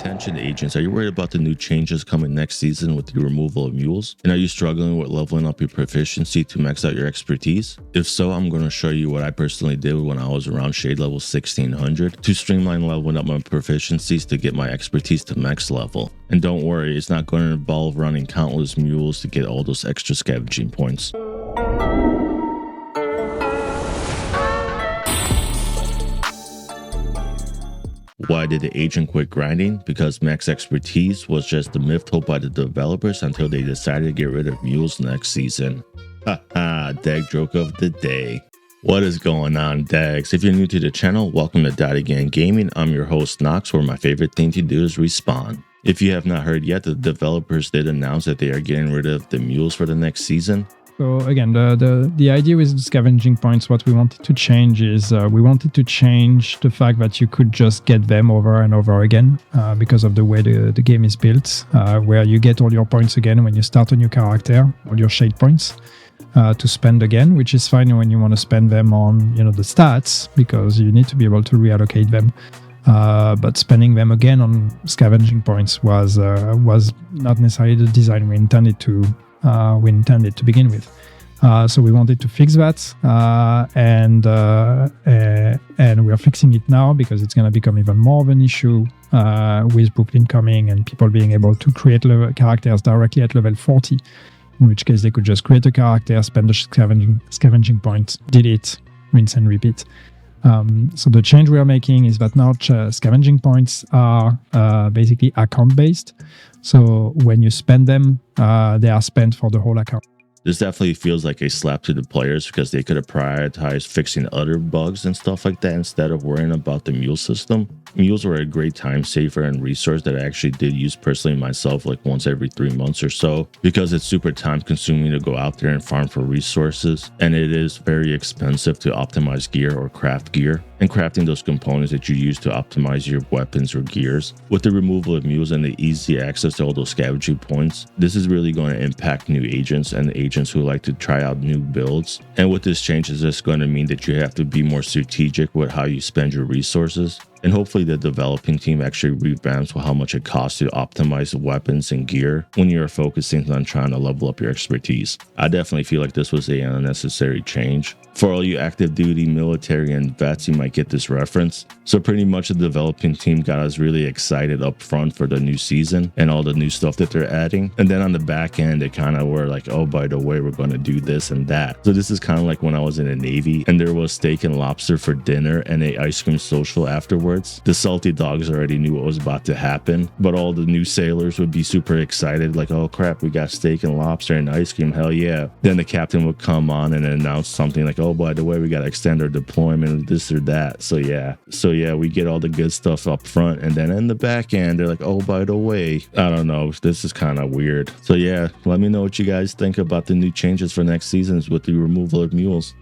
Attention agents, are you worried about the new changes coming next season with the removal of mules? And are you struggling with leveling up your proficiency to max out your expertise? If so, I'm going to show you what I personally did when I was around shade level 1600 to streamline leveling up my proficiencies to get my expertise to max level. And don't worry, it's not going to involve running countless mules to get all those extra scavenging points. Why did the agent quit grinding? Because max expertise was just a myth told by the developers until they decided to get rid of mules next season. Haha, DAG joke of the day. What is going on, DAGs? If you're new to the channel, welcome to d.a.g Gaming. I'm your host, Nox, where my favorite thing to do is respawn. If you have not heard yet, the developers did announce that they are getting rid of the mules for the next season. So again, the idea with scavenging points, what we wanted to change is we wanted to change the fact that you could just get them over and over again because of the way the game is built, where you get all your points again when you start a new character, all your shade points to spend again, which is fine when you want to spend them on the stats because you need to be able to reallocate them. But spending them again on scavenging points was not necessarily the design we intended to begin with. So we wanted to fix that, and we're fixing it now because it's going to become even more of an issue with Brooklyn coming and people being able to create characters directly at level 40, in which case they could just create a character, spend the scavenging points, delete, rinse and repeat. So the change we are making is that now scavenging points are basically account-based. So when you spend them, they are spent for the whole account. This definitely feels like a slap to the players because they could have prioritized fixing other bugs and stuff like that instead of worrying about the mule system. Mules were a great time saver and resource that I actually did use personally myself like once every 3 months or so because it's super time consuming to go out there and farm for resources, and it is very expensive to optimize gear or craft gear and crafting those components that you use to optimize your weapons or gears. With the removal of mules and the easy access to all those scavenging points, this is really going to impact new agents and agents who like to try out new builds. And with this change, is this going to mean that you have to be more strategic with how you spend your resources? And hopefully the developing team actually revamps how much it costs to optimize weapons and gear when you're focusing on trying to level up your expertise. I definitely feel like this was an unnecessary change. For all you active duty, military, and vets, you might get this reference. So pretty much the developing team got us really excited up front for the new season and all the new stuff that they're adding. And then on the back end, they kind of were like, oh, by the way, we're going to do this and that. So this is kind of like when I was in the Navy and there was steak and lobster for dinner and a ice cream social afterwards. The salty dogs already knew what was about to happen, but all the new sailors would be super excited like, oh crap, we got steak and lobster and ice cream, hell yeah. Then the captain would come on and announce something like, oh, by the way, we got to extend our deployment, this or that. So yeah, we get all the good stuff up front, and then in the back end, they're like, oh, by the way, I don't know, this is kind of weird. So yeah, let me know what you guys think about the new changes for next seasons with the removal of mules.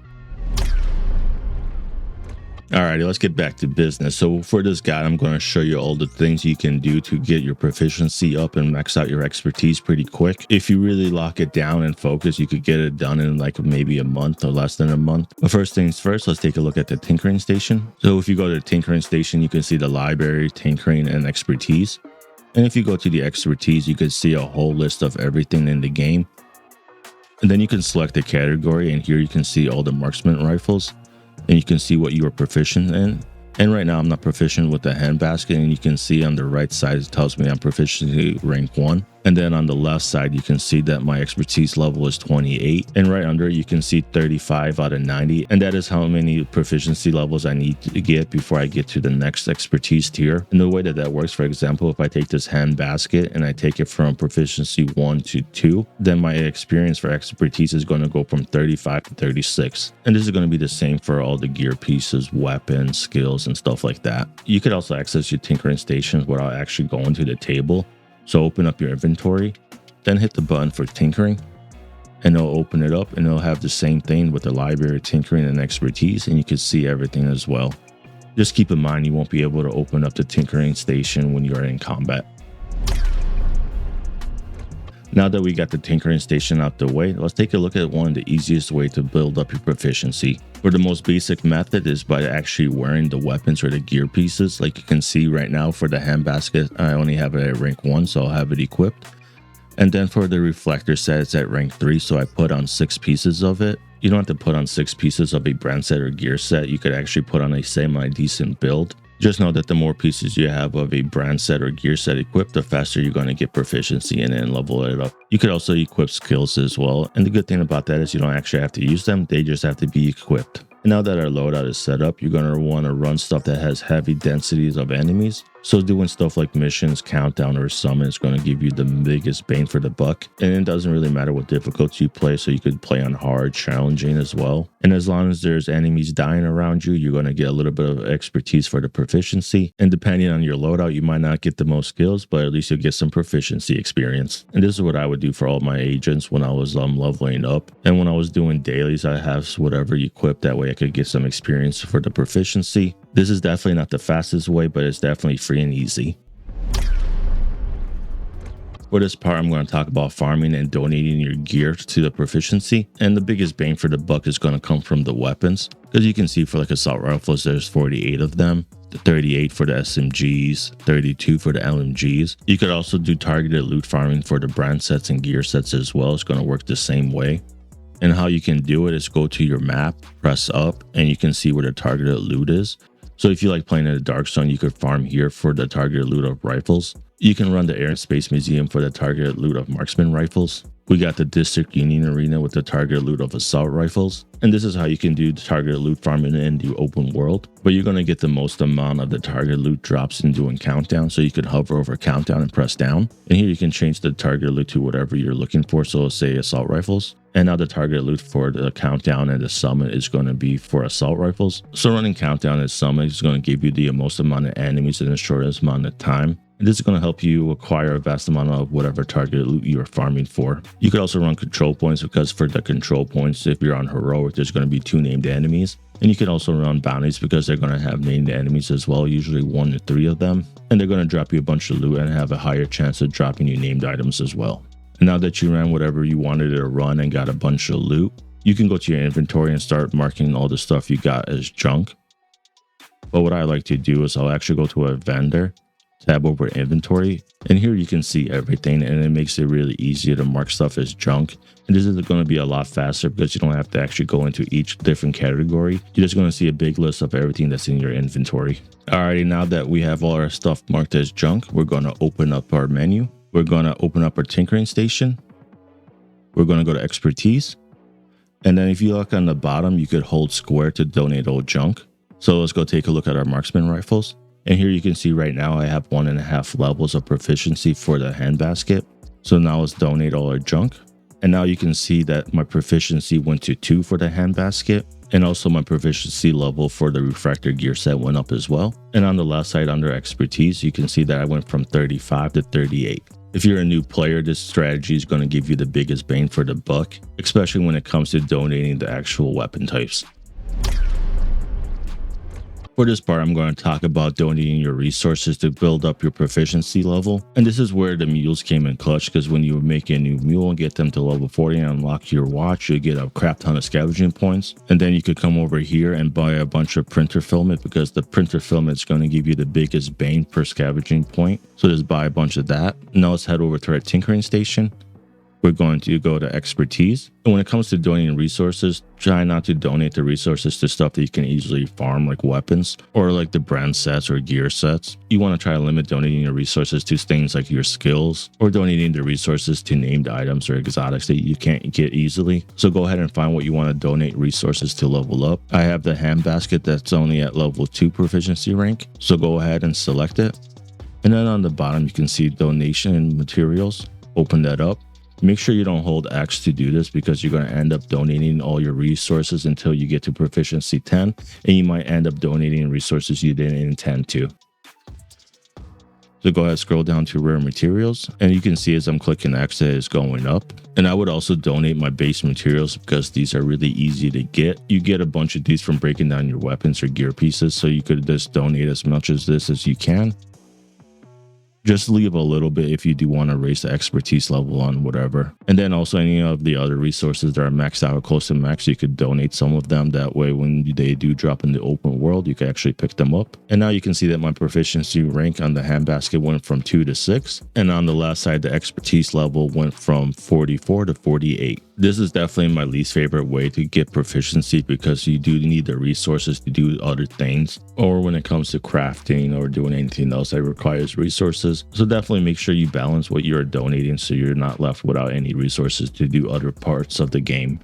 Alrighty, let's get back to business. So for this guide, I'm going to show you all the things you can do to get your proficiency up and max out your expertise pretty quick. If you really lock it down and focus, you could get it done in like maybe a month or less than a month. But first things first, let's take a look at the tinkering station. So if you go to the tinkering station, you can see the library, tinkering, and expertise. And if you go to the expertise, you can see a whole list of everything in the game. And then you can select the category, and here you can see all the marksman rifles. And you can see what you are proficient in. And right now I'm not proficient with the handbasket, and you can see on the right side it tells me I'm proficiency rank 1. And then on the left side, you can see that my expertise level is 28. And right under it, you can see 35 out of 90. And that is how many proficiency levels I need to get before I get to the next expertise tier. And the way that works, for example, if I take this hand basket and I take it from proficiency 1 to 2, then my experience for expertise is going to go from 35 to 36. And this is going to be the same for all the gear pieces, weapons, skills, and stuff like that. You could also access your tinkering stations without actually going to the table. So open up your inventory, then hit the button for tinkering, and it'll open it up, and it'll have the same thing with the library, tinkering, and expertise, and you can see everything as well. Just keep in mind you won't be able to open up the tinkering station when you are in combat. Now that we got the tinkering station out the way, let's take a look at one of the easiest way to build up your proficiency. For the most basic method is by actually wearing the weapons or the gear pieces. Like you can see right now for the handbasket, I only have it at rank 1, so I'll have it equipped. And then for the reflector set, it's at rank 3, so I put on 6 pieces of it. You don't have to put on 6 pieces of a brand set or gear set. You could actually put on a semi-decent build. Just know that the more pieces you have of a brand set or gear set equipped, the faster you're going to get proficiency in it and level it up. You could also equip skills as well. And the good thing about that is you don't actually have to use them. They just have to be equipped. And now that our loadout is set up, you're going to want to run stuff that has heavy densities of enemies. So doing stuff like missions, countdown, or summon is going to give you the biggest bang for the buck. And it doesn't really matter what difficulty you play, so you could play on hard, challenging as well. And as long as there's enemies dying around you, you're going to get a little bit of expertise for the proficiency. And depending on your loadout, you might not get the most skills, but at least you'll get some proficiency experience. And this is what I would do for all my agents when I was leveling up. And when I was doing dailies, I have whatever equipped. That way I could get some experience for the proficiency. This is definitely not the fastest way, but it's definitely free and easy. For this part, I'm going to talk about farming and donating your gear to the proficiency. And the biggest bang for the buck is going to come from the weapons. Because you can see for like assault rifles, there's 48 of them. 38 for the SMGs, 32 for the LMGs. You could also do targeted loot farming for the brand sets and gear sets as well. It's going to work the same way. And how you can do it is go to your map, press up, and you can see where the targeted loot is. So if you like playing in the Dark Zone, you could farm here for the targeted loot of rifles. You can run the Air and Space Museum for the targeted loot of marksman rifles. We got the District Union Arena with the targeted loot of assault rifles. And this is how you can do targeted loot farming in the open world. But you're going to get the most amount of the target loot drops in doing countdown. So you could hover over countdown and press down. And here you can change the target loot to whatever you're looking for. So let's say assault rifles. And now the target loot for the countdown and the summit is going to be for assault rifles. So running countdown and summit is going to give you the most amount of enemies in the shortest amount of time. And this is going to help you acquire a vast amount of whatever target loot you are farming for. You could also run control points because for the control points, if you're on heroic, there's going to be 2 named enemies. And you can also run bounties because they're going to have named enemies as well, usually 1 to 3 of them. And they're going to drop you a bunch of loot and have a higher chance of dropping you named items as well. And now that you ran whatever you wanted to run and got a bunch of loot, you can go to your inventory and start marking all the stuff you got as junk. But what I like to do is I'll actually go to a vendor, tab over inventory, and here you can see everything, and it makes it really easy to mark stuff as junk. And this is going to be a lot faster because you don't have to actually go into each different category. You're just going to see a big list of everything that's in your inventory. Alrighty, now that we have all our stuff marked as junk, we're going to open up our menu. We're going to open up our tinkering station. We're going to go to expertise. And then if you look on the bottom, you could hold square to donate old junk. So let's go take a look at our marksman rifles. And here you can see right now I have 1.5 levels of proficiency for the handbasket. So now let's donate all our junk. And now you can see that my proficiency went to 2 for the handbasket. And also my proficiency level for the refractor gear set went up as well. And on the left side under expertise, you can see that I went from 35 to 38. If you're a new player, this strategy is going to give you the biggest bang for the buck, especially when it comes to donating the actual weapon types. For this part, I'm going to talk about donating your resources to build up your proficiency level. And this is where the mules came in clutch, because when you make a new mule and get them to level 40 and unlock your watch, you get a crap ton of scavenging points. And then you could come over here and buy a bunch of printer filament, because the printer filament is going to give you the biggest bang per scavenging point. So just buy a bunch of that. Now let's head over to our tinkering station. We're going to go to expertise. And when it comes to donating resources, try not to donate the resources to stuff that you can easily farm, like weapons or like the brand sets or gear sets. You want to try to limit donating your resources to things like your skills, or donating the resources to named items or exotics that you can't get easily. So go ahead and find what you want to donate resources to level up. I have the handbasket that's only at level 2 proficiency rank. So go ahead and select it. And then on the bottom, you can see donation materials. Open that up. Make sure you don't hold X to do this, because you're going to end up donating all your resources until you get to proficiency 10, and you might end up donating resources you didn't intend to. So go ahead, scroll down to rare materials, and you can see as I'm clicking X that it's going up. And I would also donate my base materials, because these are really easy to get. You get a bunch of these from breaking down your weapons or gear pieces, so you could just donate as much as this as you can. Just leave a little bit if you do want to raise the expertise level on whatever. And then also any of the other resources that are maxed out or close to max, you could donate some of them. That way, when they do drop in the open world, you can actually pick them up. And now you can see that my proficiency rank on the handbasket went from 2 to 6. And on the left side, the expertise level went from 44 to 48. This is definitely my least favorite way to get proficiency because you do need the resources to do other things, or when it comes to crafting or doing anything else that requires resources. So definitely make sure you balance what you're donating so you're not left without any resources to do other parts of the game.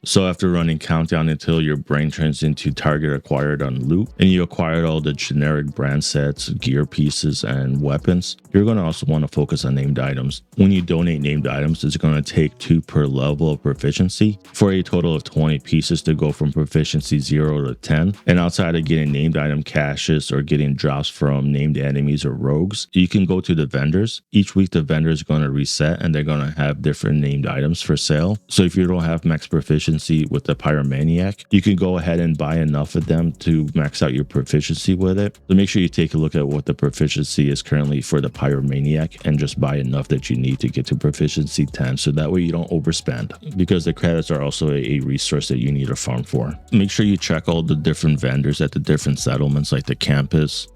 So after running countdown until your brain turns into target acquired on loot and you acquired all the generic brand sets, gear pieces, and weapons, you're going to also want to focus on named items. When you donate named items, it's going to take 2 per level of proficiency for a total of 20 pieces to go from proficiency 0 to 10. And outside of getting named item caches or getting drops from named enemies or rogues, you can go to the vendors. Each week the vendor is going to reset and they're going to have different named items for sale. So if you don't have max proficiency with the pyromaniac, you can go ahead and buy enough of them to max out your proficiency with it. So make sure you take a look at what the proficiency is currently for the pyromaniac and just buy enough that you need to get to proficiency 10, so that way you don't overspend, because the credits are also a resource that you need to farm for. Make sure you check all the different vendors at the different settlements, like the campus,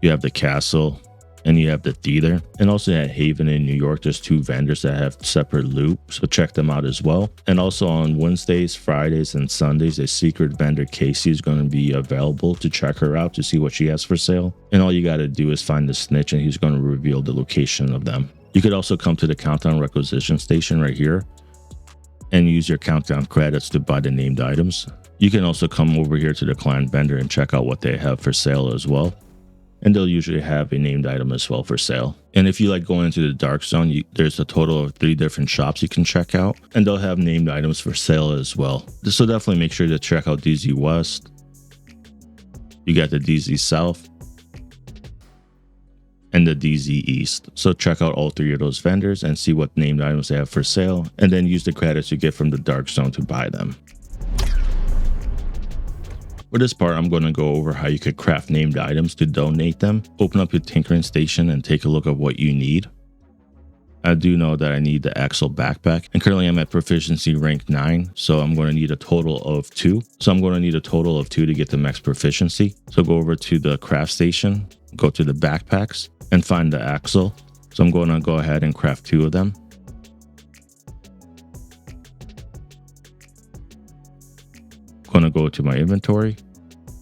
you have the castle, and you have the theater. And also at Haven in New York, there's 2 vendors that have separate loot, so check them out as well. And also on Wednesdays, Fridays, and Sundays, a secret vendor, Casey, is going to be available to check her out to see what she has for sale. And all you got to do is find the snitch and he's going to reveal the location of them. You could also come to the countdown requisition station right here and use your countdown credits to buy the named items. You can also come over here to the client vendor and check out what they have for sale as well. And they'll usually have a named item as well for sale. And if you like going into the dark zone, there's a total of 3 different shops you can check out, and they'll have named items for sale as well. So definitely make sure to check out DZ West. You got the DZ South and the DZ East. So check out all 3 of those vendors and see what named items they have for sale, and then use the credits you get from the dark zone to buy them. For this part, I'm going to go over how you could craft named items to donate them. Open up your tinkering station and take a look at what you need. I do know that I need the Axle backpack, and currently I'm at proficiency rank 9, so I'm going to need a total of 2. So I'm going to need a total of 2 to get the max proficiency. So go over to the craft station, go to the backpacks, and find the Axle. So I'm going to go ahead and craft 2 of them. Going to go to my inventory,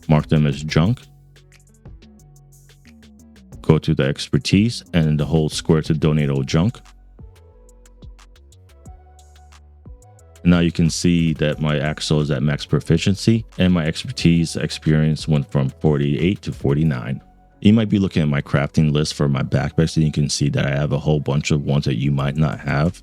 mark them as junk, go to the expertise and the whole square to donate all junk. And now you can see that my Axle is at max proficiency and my expertise experience went from 48 to 49. You might be looking at my crafting list for my backpacks and you can see that I have a whole bunch of ones that you might not have.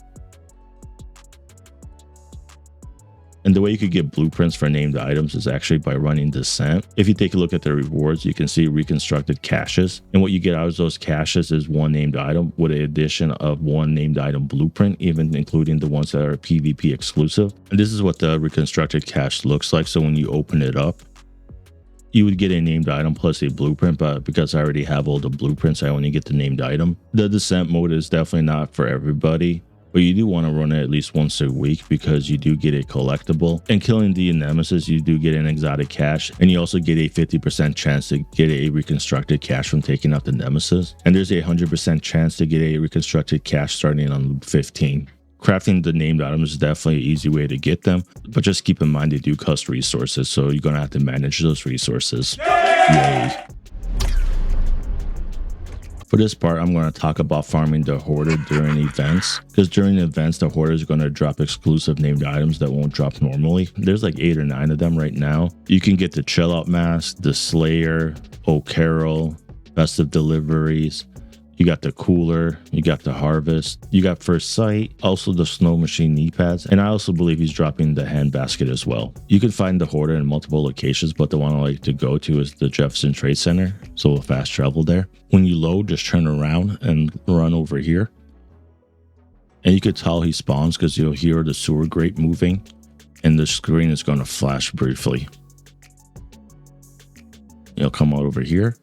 And the way you could get blueprints for named items is actually by running Descent. If you take a look at the rewards, you can see reconstructed caches. And what you get out of those caches is 1 named item with the addition of 1 named item blueprint, even including the ones that are PvP exclusive. And this is what the reconstructed cache looks like. So when you open it up, you would get a named item plus a blueprint, but because I already have all the blueprints, I only get the named item. The Descent mode is definitely not for everybody, but you do want to run it at least once a week because you do get a collectible. And killing the nemesis, you do get an exotic cache, and you also get a 50% chance to get a reconstructed cache from taking out the nemesis. And there's a 100% chance to get a reconstructed cache starting on loop 15. Crafting the named items is definitely an easy way to get them, but just keep in mind they do cost resources, so you're going to have to manage those resources. Yay! For this part, I'm going to talk about farming the Hoarder during events, because during events, the Hoarder is going to drop exclusive named items that won't drop normally. There's like 8 or 9 of them right now. You can get the Chill Out Mask, the Slayer, O'Carroll, Festive Deliveries. You got the Cooler, you got the Harvest, you got First Sight, also the Snow Machine knee pads, and I also believe he's dropping the handbasket as well. You can find the Hoarder in multiple locations, but the one I like to go to is the Jefferson Trade Center, so we'll fast travel there. When you load, just turn around and run over here. And you could tell he spawns because you'll hear the sewer grate moving, and the screen is going to flash briefly. You'll come out over here,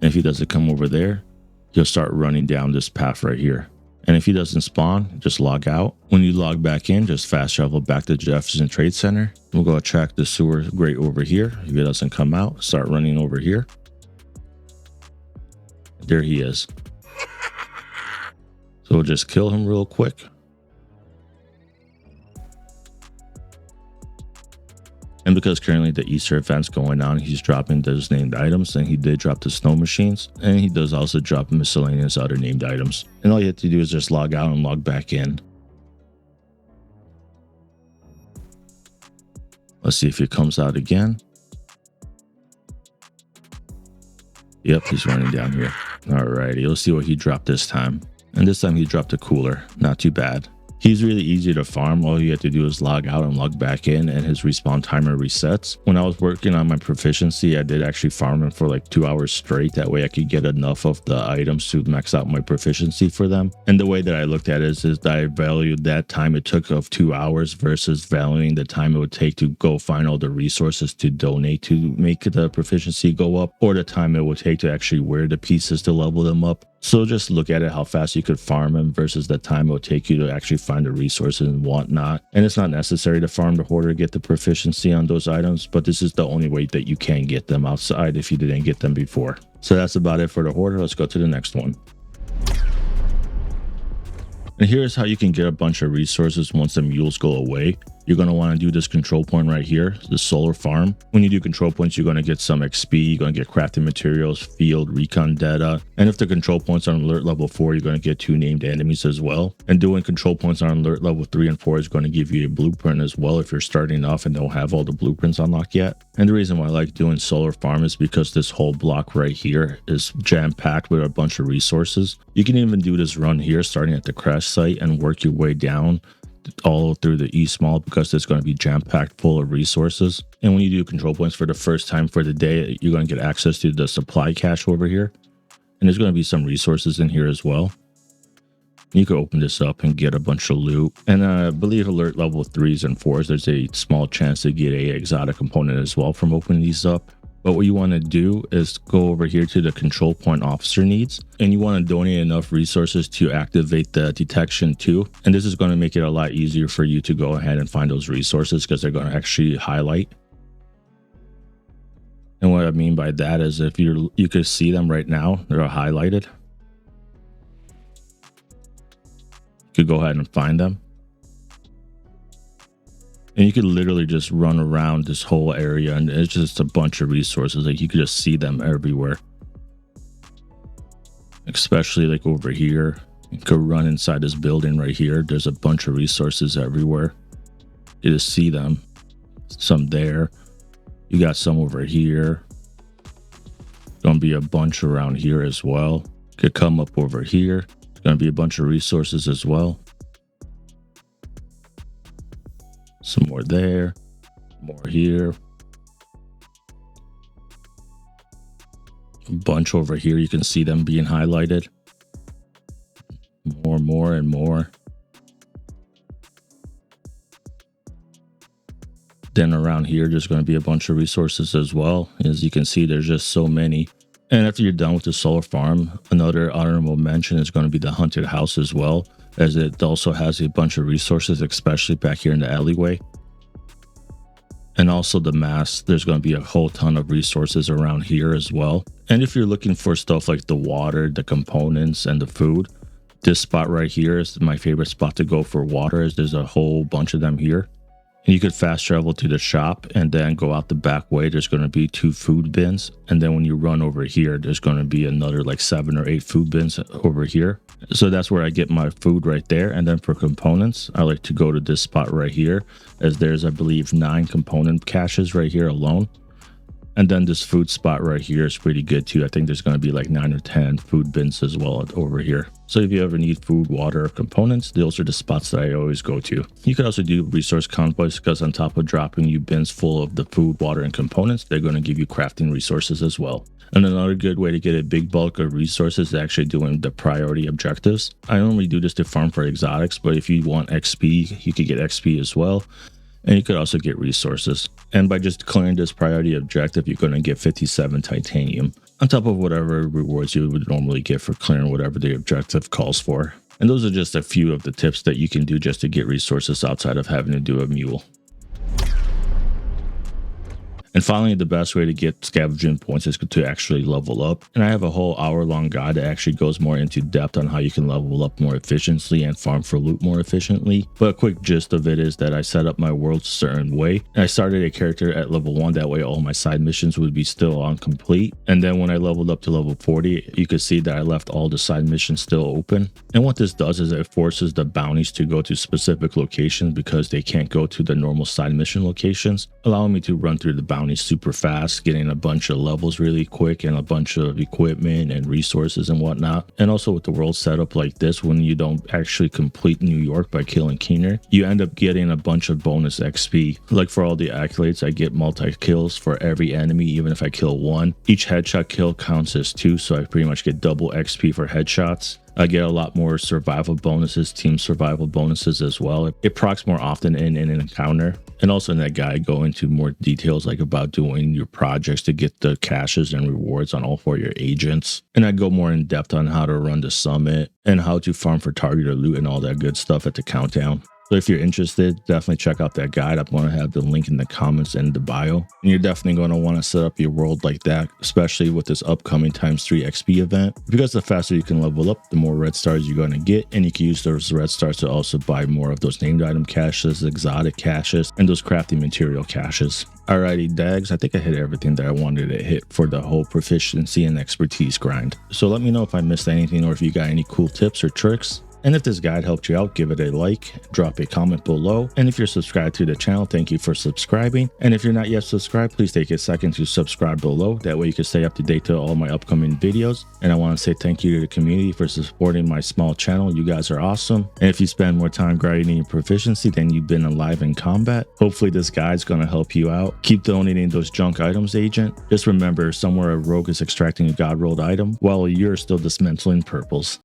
And if he doesn't come over there, he'll start running down this path right here. And if he doesn't spawn, just log out. When you log back in, just fast travel back to Jefferson Trade Center. We'll go attract the sewer grate over here. If it doesn't come out, start running over here. There he is. So we'll just kill him real quick. And because currently the Easter event's going on, he's dropping those named items, and he did drop the snow machines, and he does also drop miscellaneous other named items. And all you have to do is just log out and log back in. Let's see if he comes out again. Yep, he's running down here. Alrighty, let's see what he dropped this time. And this time he dropped a cooler. Not too bad. He's really easy to farm. All you have to do is log out and log back in, and his respawn timer resets. When I was working on my proficiency, I did actually farm him for like 2 hours straight. That way I could get enough of the items to max out my proficiency for them. And the way that I looked at it is that I valued that time it took of 2 hours versus valuing the time it would take to go find all the resources to donate to make the proficiency go up, or the time it would take to actually wear the pieces to level them up. So just look at it, how fast you could farm them versus the time it would take you to actually find the resources and whatnot. And it's not necessary to farm the hoarder to get the proficiency on those items, but this is the only way that you can get them outside if you didn't get them before. So that's about it for the hoarder. Let's go to the next one. And here's how you can get a bunch of resources once the mules go away. You're going to want to do this control point right here, the solar farm. When you do control points, you're going to get some XP, you're going to get crafting materials, field, recon data. And if the control points are on alert level 4, you're going to get 2 named enemies as well. And doing control points on alert level 3 and 4 is going to give you a blueprint as well if you're starting off and don't have all the blueprints unlocked yet. And the reason why I like doing solar farm is because this whole block right here is jam-packed with a bunch of resources. You can even do this run here starting at the crash site and work your way down all through the East Mall because it's going to be jam-packed full of resources. And when you do control points for the first time for the day, you're going to get access to the supply cache over here. And there's going to be some resources in here as well. You can open this up and get a bunch of loot. And I believe alert level 3s and 4s, there's a small chance to get a exotic component as well from opening these up. But what you want to do is go over here to the control point officer needs, and you want to donate enough resources to activate the detection too. And this is going to make it a lot easier for you to go ahead and find those resources because they're going to actually highlight. And what I mean by that is if you can see them right now, they're highlighted. You could go ahead and find them. And you could literally just run around this whole area and it's just a bunch of resources. Like you could just see them everywhere. Especially like over here. You could run inside this building right here. There's a bunch of resources everywhere. You just see them. Some there. You got some over here. Gonna be a bunch around here as well. Could come up over here. There's gonna be a bunch of resources as well. Some more there, more here. A bunch over here, you can see them being highlighted. More and more. Then around here, there's going to be a bunch of resources as well. As you can see, there's just so many. And after you're done with the solar farm, another honorable mention is going to be the haunted house as well, as it also has a bunch of resources, especially back here in the alleyway. And also the mass, there's going to be a whole ton of resources around here as well. And if you're looking for stuff like the water, the components, and the food, this spot right here is my favorite spot to go for water, as there's a whole bunch of them here. And you could fast travel to the shop and then go out the back way. There's going to be 2 food bins. And then when you run over here, there's going to be another like 7 or 8 food bins over here. So that's where I get my food right there. And then for components, I like to go to this spot right here, as there's, I believe, 9 component caches right here alone. And then this food spot right here is pretty good too. I think there's going to be like 9 or 10 food bins as well over here. So if you ever need food, water, or components, those are the spots that I always go to. You could also do resource convoys, because on top of dropping you bins full of the food, water, and components, they're going to give you crafting resources as well. And another good way to get a big bulk of resources is actually doing the priority objectives. I normally do this to farm for exotics, but if you want XP, you could get XP as well. And you could also get resources. And by just clearing this priority objective, you're going to get 57 titanium. on top of whatever rewards you would normally get for clearing whatever the objective calls for. And those are just a few of the tips that you can do just to get resources outside of having to do a mule. And finally, the best way to get scavenging points is to actually level up. And I have a whole hour-long guide that actually goes more into depth on how you can level up more efficiently and farm for loot more efficiently. But a quick gist of it is that I set up my world a certain way. And I started a character at level 1, that way all my side missions would be still incomplete. And then when I leveled up to level 40, you could see that I left all the side missions still open. And what this does is it forces the bounties to go to specific locations because they can't go to the normal side mission locations, allowing me to run through the bounties super fast, getting a bunch of levels really quick and a bunch of equipment and resources and whatnot. And also with the world setup like this, when you don't actually complete New York by killing Keener, you end up getting a bunch of bonus XP. Like for all the accolades, I get multi-kills for every enemy, even if I kill one. Each headshot kill counts as 2, so I pretty much get double XP for headshots. I get a lot more survival bonuses, team survival bonuses as well. It procs more often in an encounter. And also in that guide, go into more details like about doing your projects to get the caches and rewards on all 4 of your agents. And I go more in depth on how to run the summit and how to farm for targeted loot and all that good stuff at the countdown. So if you're interested, definitely check out that guide. I'm going to have the link in the comments and the bio. And you're definitely going to want to set up your world like that, especially with this upcoming ×3 XP event. Because the faster you can level up, the more red stars you're going to get. And you can use those red stars to also buy more of those named item caches, exotic caches, and those crafting material caches. Alrighty, DIRECTIVE, I think I hit everything that I wanted to hit for the whole proficiency and expertise grind. So let me know if I missed anything or if you got any cool tips or tricks. And if this guide helped you out, give it a like, drop a comment below. And if you're subscribed to the channel, thank you for subscribing. And if you're not yet subscribed, please take a second to subscribe below. That way you can stay up to date to all my upcoming videos. And I want to say thank you to the community for supporting my small channel. You guys are awesome. And if you spend more time grinding your proficiency than you've been alive in combat, hopefully this guide's going to help you out. Keep donating those junk items, agent. Just remember, somewhere a rogue is extracting a god rolled item while you're still dismantling purples.